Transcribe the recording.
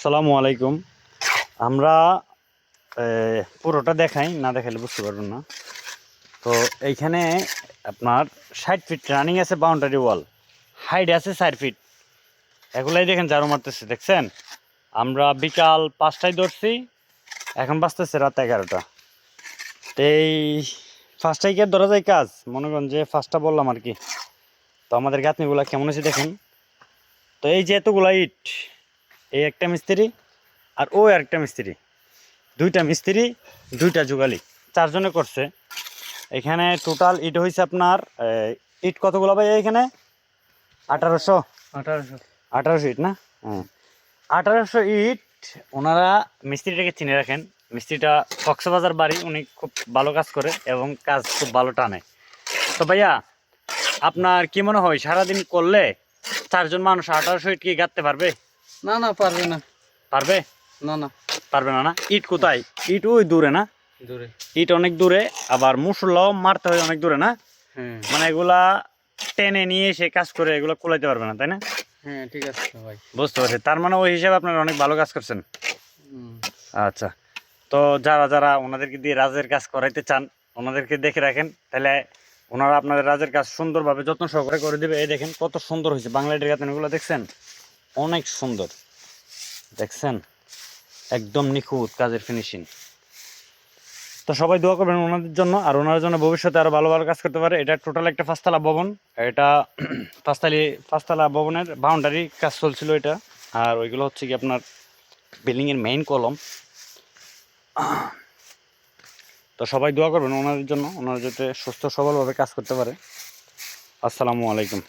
আসসালামু আলাইকুম। আমরা পুরোটা দেখাই, না দেখালে বুঝতে পারবেন না। তো এইখানে আপনার 60 ফিট রানিং আছে, বাউন্ডারি ওয়াল হাইট আছে 4 ফিট। এগুলাই দেখেন ঝাড়ু মারতেছে, দেখছেন? আমরা বিকাল 5টায় ধরছি, এখন বাজতেছে রাত 11টা। তো এই 5টায় কি আর ধরা যায় কাজ? মনে করেন যে 5টা বললাম আর কি। তো আমাদের গাঁথনিগুলা কেমন আছে দেখেন। তো এই যে এতগুলা ইট, এই একটা মিস্ত্রি আর ও আরেকটা মিস্ত্রি, দুইটা মিস্ত্রি, দুইটা যুগালি, চারজনে করছে। এখানে টোটাল ইট হয়েছে আপনার ইট কতগুলো ভাই? এখানে 1800 1800 ইট না? হ্যাঁ, 1800 ইট। ওনারা মিস্ত্রিটাকে চিনে রাখেন। মিস্ত্রিটা কক্সবাজার বাড়ি, উনি খুব ভালো কাজ করে এবং কাজ খুব ভালো টানে। তো ভাইয়া, আপনার কি মনে হয় সারাদিন করলে চারজন মানুষ 1800 ইট কি গাঁথতে পারবে? না না, পারবে না। পারবে না না, পারবে না। না, ইট কোথায়? ইট ওই দূরে না? দূরে। ইট অনেক দূরে, আবার মুসল্লাও মারতে হয় অনেক দূরে না? হ্যাঁ মানে এগুলা টেনে নিয়ে এসে কাজ করে এগুলো কুলাইতে পারবে না, তাই না? হ্যাঁ, ঠিক আছে ভাই। বুঝতে পারছি। তার মানে ওই হিসাবে আপনারা অনেক ভালো কাজ করছেন। হুম। আচ্ছা, তো যারা যারা ওনাদেরকে দিয়ে রাজের কাজ করাইতে চান, ওনাদেরকে দেখে রাখেন, তাহলে ওনারা আপনাদের রাজের কাজ সুন্দরভাবে যত্ন সহকারে করে দেবে। এই দেখেন কত সুন্দর হয়েছে বাংলাদেশের গাঁথনিগুলো, দেখছেন? অনেক সুন্দর, দেখছেন? একদম নিখুঁত কাজের ফিনিশিং। তো সবাই দোয়া করবেন ওনাদের জন্য, আর ওনার জন্য ভবিষ্যতে আরো ভালো ভালো কাজ করতে পারে। এটা টোটাল একটা 5তলা ভবন। এটা পাঁচতলা ভবনের বাউন্ডারি কাজ চলছিল এটা। আর ওইগুলো হচ্ছে কি আপনার বিল্ডিং এর মেইন কলম। তো সবাই দোয়া করবেন ওনাদের জন্য, ওনারা যাতে সুস্থ সবলভাবে কাজ করতে পারে। আসসালামু আলাইকুম।